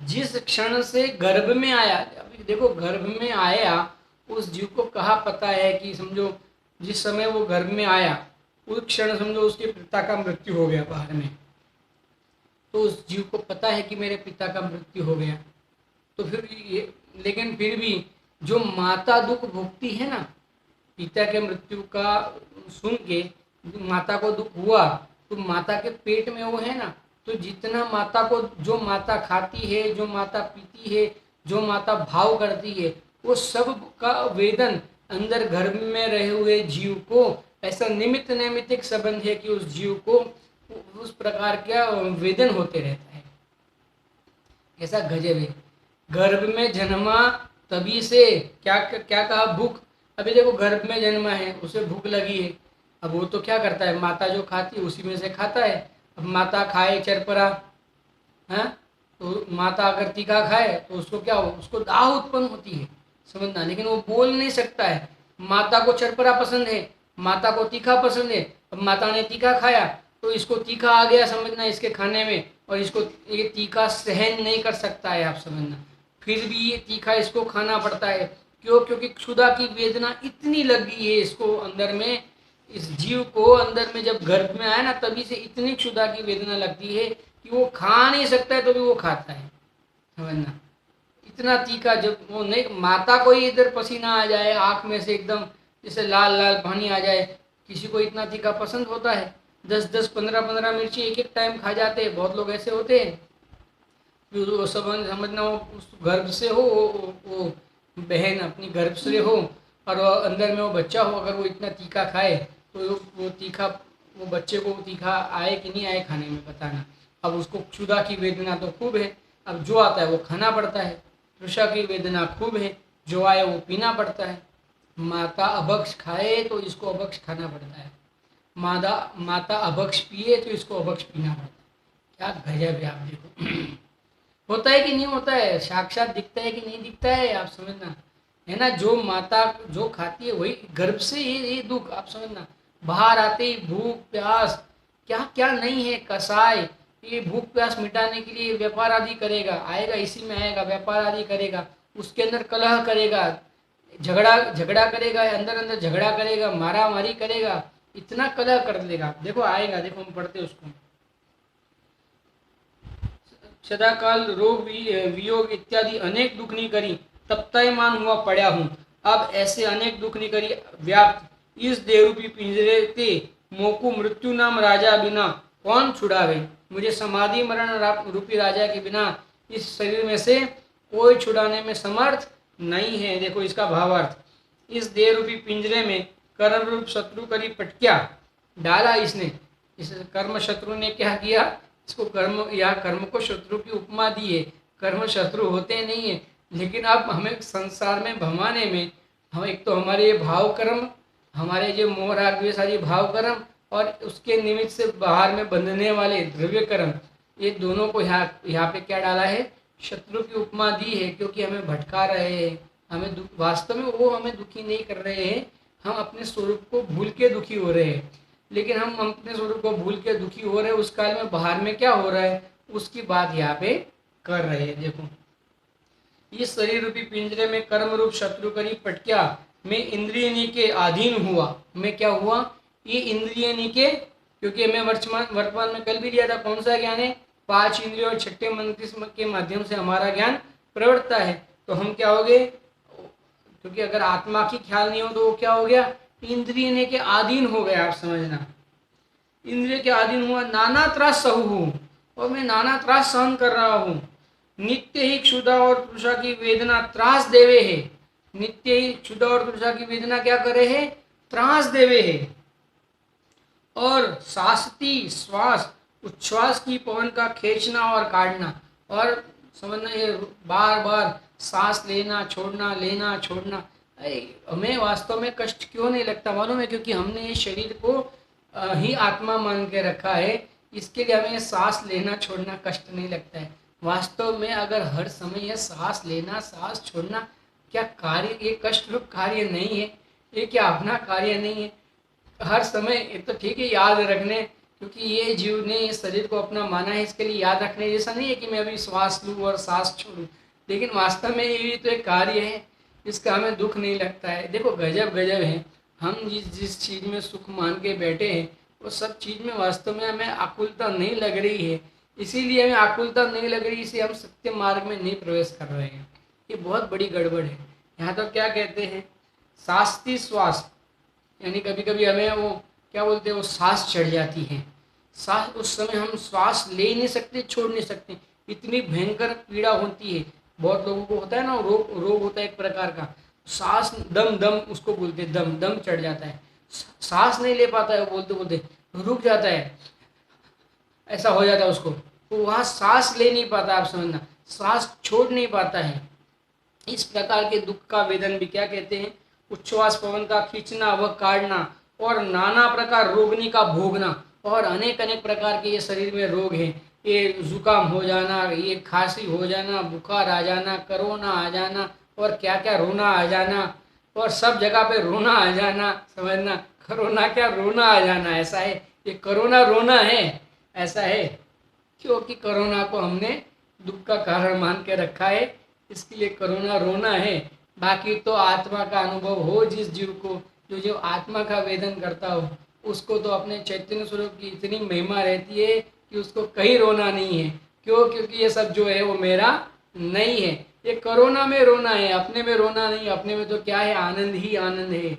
जिस क्षण से गर्भ में आया, अभी देखो गर्भ में आया, उस जीव को कहाँ पता है कि, समझो जिस समय वो गर्भ में आया उस क्षण समझो उसके पिता का मृत्यु हो गया बाहर में, तो उस जीव को पता है कि मेरे पिता का मृत्यु हो गया। तो फिर ये, लेकिन फिर भी जो माता दुख भोगती है ना, पिता के मृत्यु का सुन के माता को दुख हुआ, तो माता के पेट में वो है ना, तो जितना माता को, जो माता खाती है, जो माता पीती है, जो माता भाव करती है, वो सब का वेदन अंदर गर्भ में रहे हुए जीव को, ऐसा निमित्त नैमित्तिक संबंध है कि उस जीव को उस प्रकार का वेदन होते रहता है। ऐसा गजब है। गर्भ में जन्मा, तभी से क्या क्या कहा? भूख। अभी देखो गर्भ में जन्मा है, उसे भूख लगी है, अब वो तो क्या करता है? माता जो खाती है उसी में से खाता है। अब माता खाए चरपरा, हाँ, तो माता अगर तीखा खाए तो उसको क्या हो? उसको दाह उत्पन्न होती है, समझना, लेकिन वो बोल नहीं सकता है। माता को चरपरा पसंद है, माता को तीखा पसंद है। अब माता ने तीखा खाया तो इसको तीखा आ गया, समझना, इसके खाने में, और इसको ये तीखा सहन नहीं कर सकता है, आप समझना, फिर भी ये तीखा इसको खाना पड़ता है। क्यों? क्योंकि क्षुधा की वेदना इतनी लगी है इसको अंदर में, इस जीव को अंदर में जब गर्भ में आया ना, तभी से इतनी क्षुधा की वेदना लगती है कि वो खा नहीं सकता है, तो भी वो खाता है, समझना, इतना तीखा। जब वो नहीं, माता को ही इधर पसीना आ जाए आँख में से, एकदम जैसे लाल लाल पानी आ जाए, किसी को इतना तीखा पसंद होता है? 10-10 15-15 मिर्ची एक एक टाइम खा जाते हैं, बहुत लोग ऐसे होते हैं। वो समझना, वो उस गर्भ से हो, वो बहन अपनी गर्भ से हो, और वो अंदर में वो बच्चा हो, अगर वो इतना तीखा खाए तो वो तीखा, वो बच्चे को तीखा आए कि नहीं आए खाने में, बताना। अब उसको क्षुधा की वेदना तो खूब है, अब जो आता है वो खाना पड़ता है। तृषा की वेदना खूब है, जो आए वो पीना पड़ता है। माता अभक्ष खाए तो इसको अभक्ष खाना पड़ता है, माता माता अभक्ष पिए तो इसको अभक्ष पीना पड़ता है। क्या गजब है, आप देखो। होता है कि नहीं होता है, साक्षात दिखता है कि नहीं दिखता है, आप समझना। है ना, जो माता जो खाती है वही गर्भ से ये दुख, आप समझना। बाहर आते ही भूख प्यास, क्या क्या नहीं है, कसाय, ये भूख प्यास मिटाने के लिए व्यापार आदि करेगा, आएगा इसी में आएगा, व्यापार आदि करेगा, उसके अंदर कलह करेगा, झगड़ा झगड़ा करेगा, अंदर अंदर झगड़ा करेगा, मारा मारी करेगा, इतना कलह कर देगा। देखो आएगा, देखो हम पढ़ते उसको। सदाकाल रोग वियोग इत्यादि अनेक दुखनी करी, तप्तायमान हुआ पड़ा हूँ। अब ऐसे अनेक दुखनी करी व्याप्त इस देहरूपी पिंजरे ते मोकू मृत्यु नाम राजा बिना कौन छुड़ावे। मुझे समाधि मरण रूपी राजा के बिना इस शरीर में से कोई छुड़ाने में समर्थ नहीं है। देखो इसका भावार्थ, इस देह रूपी पिंजरे में कर्म रूप शत्रु करी पटक्या डाला इसने। इस कर्म शत्रु ने क्या किया, इसको कर्म या कर्म को शत्रु की उपमा दी है। कर्म शत्रु होते नहीं है, लेकिन अब हमें संसार में भमाने में, हम एक तो हमारे ये भाव कर्म, हमारे जो मोह राग द्वेष आदि भाव कर्म, और उसके निमित्त से बाहर में बंधने वाले द्रव्य कर्म, ये दोनों को यहाँ पे क्या डाला है, शत्रु की उपमा दी है। क्योंकि हमें भटका रहे हैं, हमें वास्तव में वो हमें दुखी नहीं कर रहे हैं, हम अपने स्वरूप को भूल के दुखी हो रहे हैं। लेकिन हम अपने स्वरूप को भूल के दुखी हो रहे हैं, उस काल में बाहर में क्या हो रहा है उसकी बात यहाँ पे कर रहे हैं। देखो, इस शरीर रूपी पिंजरे में कर्म रूप शत्रु करी पटक्या, मैं इंद्रियनी के अधीन हुआ। मैं क्या हुआ, ये इंद्रियनी के, क्योंकि मैं वर्तमान में कल भी लिया था, कौन सा ज्ञान है, 5 इंद्रियों और 6ठे मन के माध्यम से हमारा ज्ञान प्रवृत्ता है। तो हम क्या हो गए, क्योंकि अगर आत्मा की ख्याल नहीं हो तो वो क्या हो गया, इंद्रिय के अधीन हो गया। आप समझना, इंद्रिय के अधीन हुआ, नाना त्रास सहू हूँ, और मैं नाना त्रास सहन कर रहा हूँ। नित्य ही क्षुधा और तृषा की वेदना त्रास देवे है। नित्य ही क्षुधा और तृषा की वेदना क्या करे है, त्रास देवे है। और शास्ती श्वास उच्छ्वास की पवन का खींचना और काटना, और समझना ये बार बार सांस लेना छोड़ना लेना छोड़ना। हमें वास्तव में कष्ट क्यों नहीं लगता मालूम है, क्योंकि हमने ये शरीर को ही आत्मा मान के रखा है, इसके लिए हमें सांस लेना छोड़ना कष्ट नहीं लगता है। वास्तव में अगर हर समय यह सांस लेना सांस छोड़ना क्या कार्य, ये कष्ट रूप कार्य नहीं है, ये क्या अपना कार्य नहीं है। हर समय तो ठीक है याद रखने, क्योंकि ये जीव ने इस शरीर को अपना माना है, इसके लिए याद रखने जैसा नहीं है कि मैं अभी श्वास लूँ और सांस छोड़ूं। लेकिन वास्तव में ये तो एक कार्य है, इसका हमें दुख नहीं लगता है। देखो गजब गजब है, हम जिस चीज़ में सुख मान के बैठे हैं वो सब चीज़ में वास्तव में हमें आकुलता नहीं लग रही है। इसीलिए हमें आकुलता नहीं लग रही, इसे हम सत्य मार्ग में नहीं प्रवेश कर रहे हैं। ये बहुत बड़ी गड़बड़ है। यहाँ तो क्या कहते हैं, शास्ती श्वास, यानी कभी कभी हमें वो क्या बोलते हैं, वो सांस चढ़ जाती है। सांस उस समय हम श्वास ले नहीं सकते छोड़ नहीं सकते, इतनी भयंकर पीड़ा होती है। बहुत लोगों को होता है ना, रोग होता है एक प्रकार का, सांस दम दम उसको बोलते हैं, दम दम चढ़ जाता है, सांस नहीं ले पाता है, वो बोलते बोलते रुक जाता है, ऐसा हो जाता है उसको। तो वहाँ सांस ले नहीं पाता, आप समझना, सांस छोड़ नहीं पाता है। इस प्रकार के दुख का वेदन भी क्या कहते हैं, उच्छ्वास पवन का खींचना व काटना, और नाना प्रकार रोगनी का भोगना। और अनेक अनेक प्रकार के ये शरीर में रोग हैं, ये जुकाम हो जाना, ये खांसी हो जाना, बुखार आ जाना, कोरोना आ जाना, और क्या क्या रोना आ जाना, और सब जगह पे रोना आ जाना। समझना, कोरोना क्या रोना आ जाना, ऐसा है, ये कोरोना रोना है, ऐसा है। क्योंकि कोरोना को हमने दुख का कारण मान के रखा है, इसके लिए कोरोना रोना है। बाकी तो आत्मा का अनुभव हो जिस जीव को, जो आत्मा का वेदन करता हो, उसको तो अपने चैतन्य स्वरूप की इतनी महिमा रहती है कि उसको कहीं रोना नहीं है। क्यों, क्योंकि ये सब जो है वो मेरा नहीं है। ये कोरोना में रोना है, अपने में रोना नहीं। अपने में तो क्या है, आनंद ही आनंद है।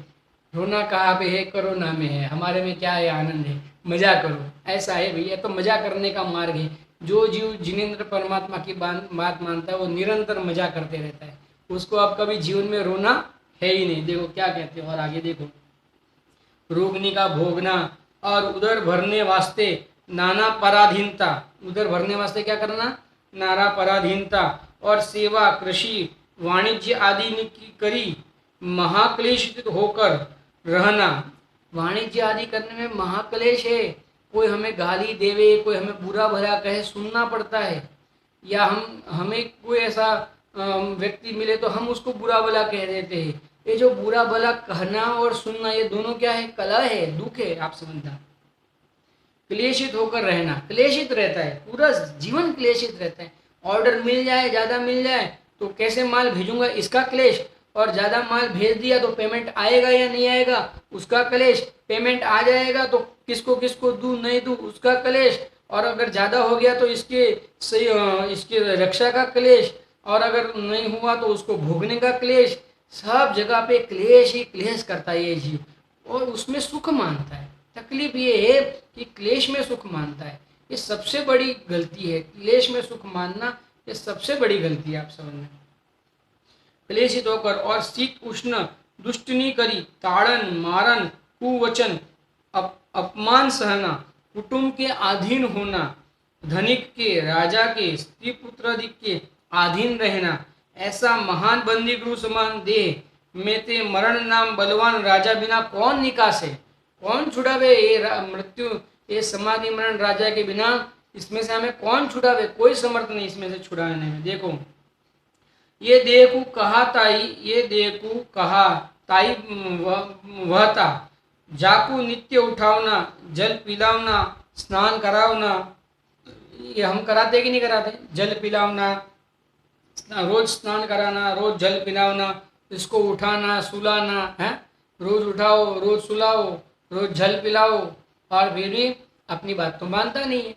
रोना कहाँ पे है, कोरोना में है। हमारे में क्या है, आनंद है, मजा करो, ऐसा है भैया। तो मजा करने का मार्ग है। जो जीव जिनेंद्र परमात्मा की बात मानता है वो निरंतर मजा करते रहता है, उसको अब कभी जीवन में रोना है ही नहीं। देखो क्या कहते हो, और आगे देखो, रोगनी का भोगना और उदर भरने वास्ते नाना पराधीनता। उदर भरने वास्ते क्या करना, नाना पराधीनता, और सेवा कृषि वाणिज्य आदि की करी महाक्लेशित होकर रहना। वाणिज्य आदि करने में महाक्लेश है। कोई हमें गाली देवे, कोई हमें बुरा भला कहे, सुनना पड़ता है। या हमें कोई ऐसा व्यक्ति मिले तो हम उसको बुरा भला कह देते हैं। ये जो बुरा भला कहना और सुनना, ये दोनों क्या है? कला है, दुख है। आप समझना। क्लेशित होकर रहना, क्लेशित रहता है, पूरा जीवन क्लेशित रहता है। ऑर्डर मिल जाए, ज़्यादा मिल जाए तो कैसे माल भेजूंगा, इसका क्लेश। और ज़्यादा माल भेज दिया तो पेमेंट आएगा या नहीं आएगा, उसका क्लेश। पेमेंट आ जाएगा तो किसको किसको दूँ नहीं दूँ, उसका क्लेश। और अगर ज़्यादा हो गया तो इसके रक्षा का क्लेश। और अगर नहीं हुआ तो उसको भोगने का क्लेश। सब जगह पे क्लेश ही क्लेश करता है ये जीव, और उसमें सुख मानता है। तकलीफ ये है कि क्लेश में सुख मानता है। ये सबसे बड़ी गलती है, क्लेश में सुख मानना ये सबसे बड़ी गलती है। आप समझना। क्लेशित होकर और शीत उष्ण दुष्टनी करी, ताड़न मारन कुवचन अपमान सहना, कुटुंब के अधीन होना, धनिक के, राजा के, स्त्री पुत्रादि के अधीन रहना, ऐसा महान बंदी गृह समान देह में ते मरण नाम बलवान राजा बिना कौन निकासे। कौन छुड़ावे ये मृत्यु, ये समाधि मरण राजा के बिना इसमें से हमें कौन छुड़ावे? कोई समर्थ नहीं इसमें से छुड़ाने में। देखो, ये देह को कहा ताई, ये देह को कहा ताई वहता, जाकू नित्य उठावना, जल पिलावना, स्नान करावना। ये हम कराते कि नहीं कराते? जल पिलावना, रोज स्नान कराना, रोज जल पिलावना, इसको उठाना सुलाना है। रोज उठाओ, रोज सुलाओ, रोज जल पिलाओ, और फिर भी अपनी बात तो मानता नहीं है।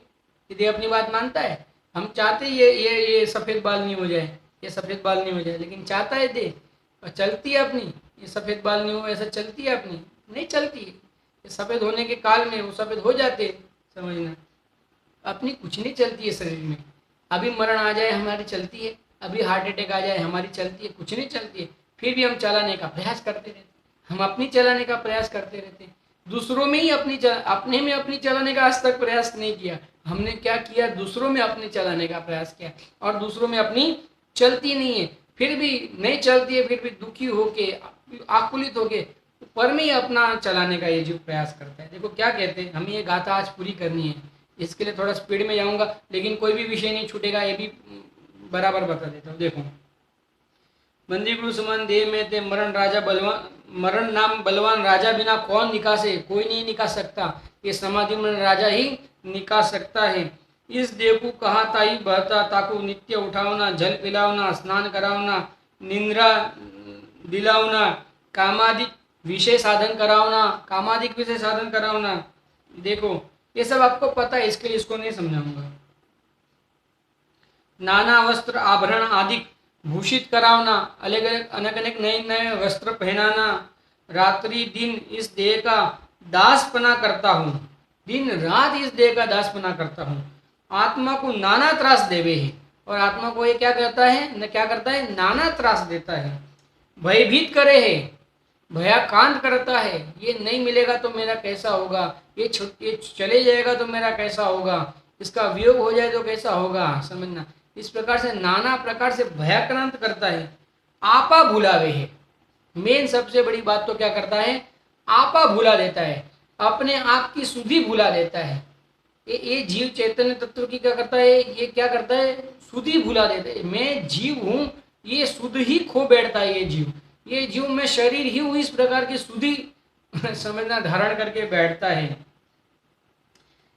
यदि अपनी बात मानता है, हम चाहते ये सफ़ेद बाल नहीं हो जाए, ये सफ़ेद बाल नहीं हो जाए, लेकिन चाहता है दे, और चलती है अपनी। ये सफ़ेद बाल नहीं हो, ऐसा चलती है अपनी, नहीं चलती है। ये सफ़ेद होने के काल में वो सफ़ेद हो जाते, समझना। अपनी कुछ नहीं चलती है शरीर में। अभी मरण आ जाए हमारी चलती है, अभी हार्ट अटैक आ जाए हमारी चलती है, कुछ नहीं चलती है। फिर भी हम चलाने का प्रयास करते रहते, हम अपनी चलाने का प्रयास करते रहते हैं। दूसरों में ही अपने में अपनी चलाने का आज तक प्रयास नहीं किया। हमने क्या किया? दूसरों में अपने चलाने का प्रयास किया, और दूसरों में अपनी चलती नहीं है। फिर भी नहीं चलती है, फिर भी दुखी होके, आकुलित होके पर में ही अपना चलाने का ये जीव प्रयास करता है। देखो क्या कहते हैं, हमें ये गाथा आज पूरी करनी है, इसके लिए थोड़ा स्पीड में जाऊंगा, लेकिन कोई भी विषय नहीं छूटेगा, ये भी बराबर बता देता हूँ। देखो, बंदी गुरु समान देह में ते मरण राजा बलवान, मरण नाम बलवान राजा बिना कौन निकासे। कोई नहीं निकास सकता, ये समाधि मरण राजा ही निकास सकता है। इस देह को कहा ताई बहता, ताकू नित्य उठावना, जल पिलावना, स्नान करावना, निंद्रा दिलावना, कामादिक विषय साधन करावना, कामादिक विषय साधन करावना। देखो ये सब आपको पता है, इसके लिए इसको नहीं समझाऊंगा। नाना वस्त्र आभरण आदि भूषित करावना, अलग अलग अनेक अनेक नए नए वस्त्र पहनाना। रात्रि दिन इस देह का दासपना करता हूँ, दिन रात इस देह का दासपना करता हूँ। आत्मा को नाना त्रास देवे है, और आत्मा को ये क्या करता है? क्या करता है? नाना त्रास देता है। भयभीत करे है, भयाकांत करता है। ये नहीं मिलेगा तो मेरा कैसा होगा, ये चले जाएगा तो मेरा कैसा होगा, इसका वियोग हो जाए तो कैसा होगा, समझना। इस प्रकार से नाना प्रकार से भयाक्रांत करता है। आपा भुलावे है, मेन सबसे बड़ी बात तो क्या करता है? आपा भुला देता है, अपने आप की सुधि भुला देता है। ये जीव चैतन्य तत्व की क्या करता है? ये क्या करता है? सुधि भुला देता है। मैं जीव हूँ, ये सुध ही खो बैठता है। ये जीव मैं शरीर ही हूँ, इस प्रकार की सुधि समझना धारण करके बैठता है।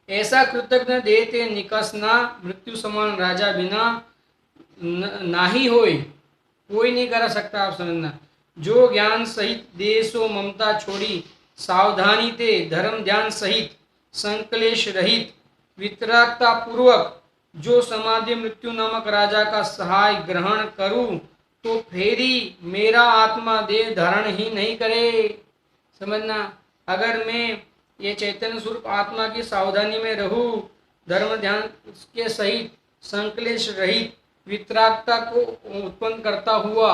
ऐसा कृतज्ञ देते निकसना, मृत्यु समान राजा बिना नाही होय, कोई नहीं कर सकता। आप समझना। जो ज्ञान सहित देशो ममता छोड़ी, सावधानी ते धर्म ध्यान सहित, संकलेश रहित वितरागता पूर्वक जो समाधि मृत्यु नामक राजा का सहाय ग्रहण करूं, तो फेरी मेरा आत्मा देह धारण ही नहीं करे। समझना। अगर मैं ये चैतन्य स्वरूप आत्मा की सावधानी में रहूं, धर्म ध्यान के सहित, संकलेश रहित वितरागता को उत्पन्न करता हुआ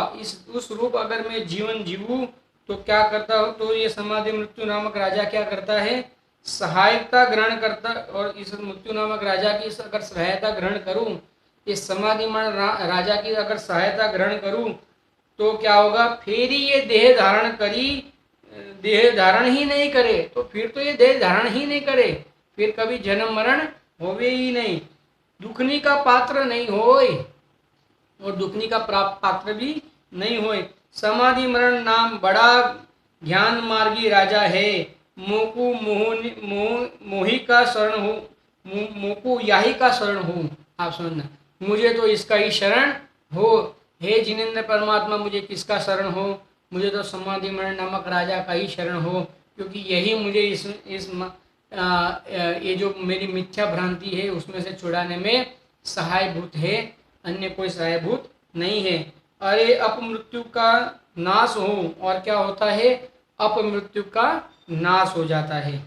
उस रूप अगर मैं जीवन जीवूं, तो क्या करता हो? तो ये समाधि मृत्यु नामक राजा क्या करता है? सहायता ग्रहण करता। और इस मृत्यु नामक राजा की अगर सहायता ग्रहण करूं, इस समाधि राजा की अगर सहायता ग्रहण करूं, तो क्या होगा, फिर ये देह धारण करी, देह धारण ही नहीं करे तो फिर तो ये देह धारण ही नहीं करे, फिर कभी जन्म मरण होवे ही नहीं, दुखनी का पात्र नहीं होए और दुखनी का पात्र भी नहीं होए। समाधि मरण नाम बड़ा ज्ञान मार्गी राजा है, मोकू मोही का शरण हो, मोकू याही का शरण हो। आप समझना, मुझे तो इसका ही शरण हो, हे जिनेन्द्र परमात्मा मुझे किसका शरण हो, मुझे तो समाधि मरण नामक राजा का ही शरण हो, क्योंकि यही मुझे इस ये जो मेरी मिथ्या भ्रांति है उसमें से छुड़ाने में सहायभूत है, अन्य कोई सहायभूत नहीं है। अरे अपमृत्यु का नाश हो, और क्या होता है, अपमृत्यु का नाश हो जाता है।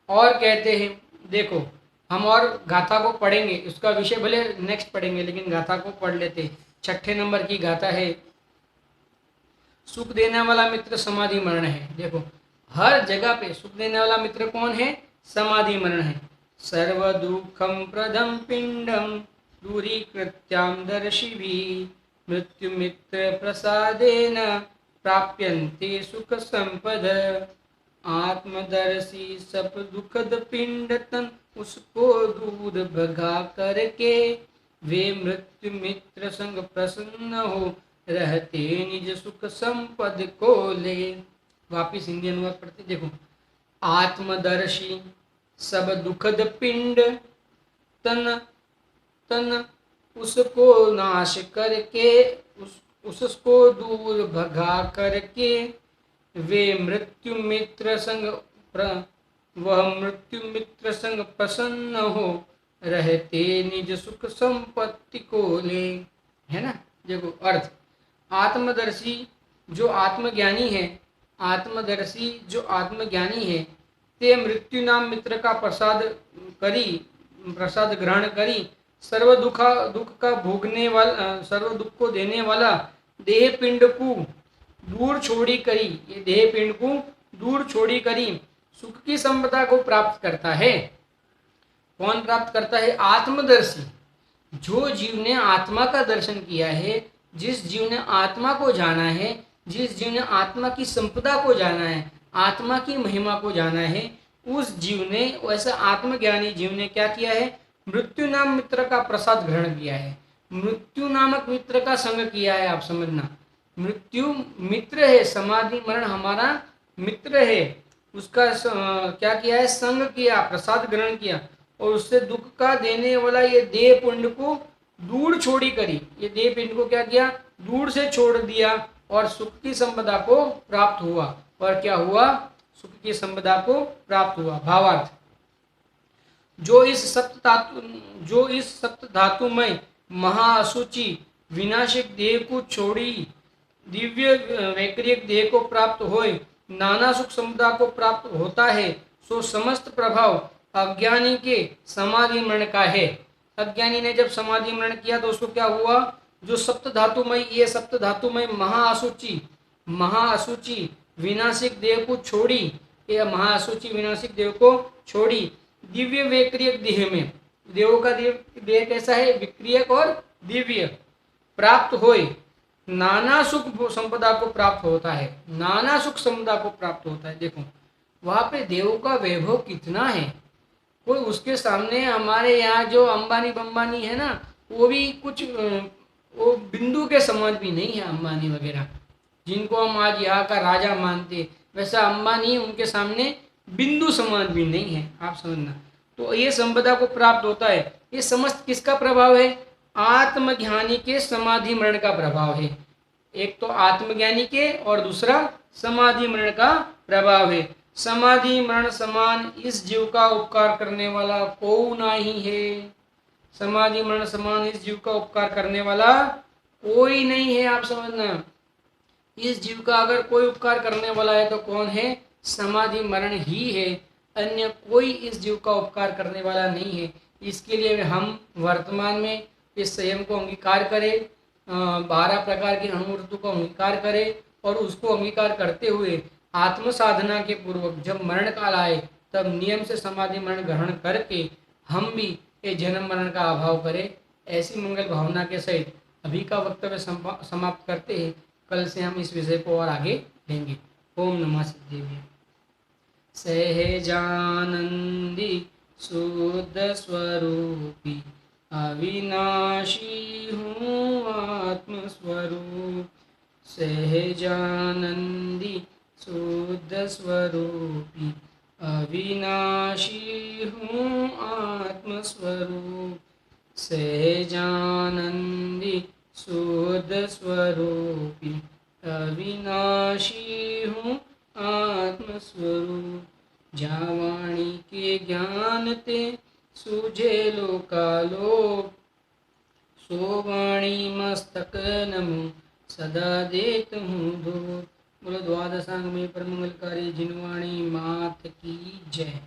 और कहते हैं, देखो हम और गाथा को पढ़ेंगे, उसका विषय भले नेक्स्ट पढ़ेंगे लेकिन गाथा को पढ़ लेते। 6 नंबर की गाथा है, सुख देने वाला मित्र समाधि मरण है। देखो हर जगह पे सुख देने वाला मित्र कौन है, समाधि मरण है। सर्व दुखम प्रदम पिंडम दूरीकृत्याम दर्शिभी, मृत्यु मित्र प्रसादेन प्राप्यन्ते सुख संपद। आत्मदर्शी सब दुखद पिंड तन उसको दूर भगा करके, वे मृत्यु मित्र संग प्रसन्न हो, रहते निज सुख संपद को ले। वापिस हिंदी अनुवाद पढ़ते, देखो आत्मदर्शी सब दुखद पिंड तन तन उसको नाश करके, उसको दूर भगा करके, वे मृत्यु मित्र संग वह मृत्यु मित्र संग प्रसन्न हो, रहते निज सुख संपत्ति को ले। है ना। देखो अर्थ, आत्मदर्शी जो आत्मज्ञानी है, आत्मदर्शी जो आत्मज्ञानी है, ते मृत्यु नाम मित्र का प्रसाद ग्रहण करी, सर्व दुख का भोगने वाला, सर्व दुख को देने वाला देह पिंड को दूर छोड़ी करी, ये देह पिंड को दूर छोड़ी करी सुख की संपदा को प्राप्त करता है। कौन प्राप्त करता है, आत्मदर्शी। जो जीव ने आत्मा का दर्शन किया है, जिस जीव ने आत्मा को जाना है, जिस जीव ने आत्मा की संपदा को जाना है, आत्मा की महिमा को जाना है, उस जीव ने, वैसा आत्मज्ञानी जीव ने क्या किया है, मृत्यु नाम मित्र का प्रसाद ग्रहण किया है, मृत्यु नामक मित्र का संग किया है। आप समझना, मृत्यु मित्र है, समाधि मरण हमारा मित्र है, उसका क्या किया है, संग किया, प्रसाद ग्रहण किया, और उससे दुख का देने वाला ये देह पिंड को दूर छोड़ी करी, ये देह पिंड को क्या किया, दूर से छोड़ दिया और सुख की संपदा को प्राप्त हुआ। और क्या हुआ, सुख की संपदा को प्राप्त हुआ। भावार्थ, जो इस सप्त धातुमय महाअसुचि विनाशिक देह को छोड़ी दिव्य वैक्रियक देह को प्राप्त होए, नाना सुख संपदा को प्राप्त होता है, सो समस्त प्रभाव अज्ञानी के समाधि मरण का है। अज्ञानी ने जब समाधि मरण किया तो उसको क्या हुआ, जो सप्त धातुमय, ये सप्त धातुमय महाअसुचि विनाशिक देह को छोड़ी, ये महाअसुचि विनाशिक देह को छोड़ी दिव्य वैक्रियक देह में, देवों का देह कैसा है, विक्रियक और दिव्य, प्राप्त होए, नाना सुख संपदा को प्राप्त होता है, नाना सुख संपदा को प्राप्त होता है। देखो वहां पे देवों का वैभव कितना है, कोई उसके सामने हमारे यहाँ जो अंबानी बम्बानी है ना, वो भी कुछ वो बिंदु के समान भी नहीं है। अंबानी वगैरह जिनको हम आज यहाँ का राजा मानते, वैसा अंबानी उनके सामने बिंदु समान भी नहीं है। आप समझना, तो ये संपदा को प्राप्त होता है। ये समस्त किसका प्रभाव है, आत्मज्ञानी के समाधि मरण का प्रभाव है। एक तो आत्मज्ञानी के और दूसरा समाधि मरण का प्रभाव है। समाधि मरण समान इस जीव का उपकार करने वाला कोई नहीं है, समाधि मरण समान इस जीव का उपकार करने वाला कोई नहीं है। आप समझना, इस जीव का अगर कोई उपकार करने वाला है तो कौन है, समाधि मरण ही है, अन्य कोई इस जीव का उपकार करने वाला नहीं है। इसके लिए हम वर्तमान में इस संयम को अंगीकार करें, 12 प्रकार की अणुवृत्तों को अंगीकार करें, और उसको अंगीकार करते हुए आत्म साधना के पूर्वक जब मरण काल आए तब नियम से समाधि मरण ग्रहण करके हम भी ये जन्म मरण का अभाव करें। ऐसी मंगल भावना के सहित अभी का वक्तव्य समाप्त करते हैं। कल से हम इस विषय को और आगे लेंगे। ओम नमः सिद्धेभ्य। सहजानंदी शुद्ध स्वरूपी अविनाशी हूँ आत्मस्वरूप। सहजानंदी शुद्ध स्वरूपी अविनाशी हूँ आत्मस्वरूप। सहजानंदी शुद्ध स्वरूपी अविनाशी हूँ आत्मस्वरूप। जहाँ वाणी के ज्ञान ते सूझे लोकालोक, सो वाणी मस्तक नमो सदा देत हूँ धूप। बोलो द्वादशांग में परमंगलकारी जिनवाणी मात की जय।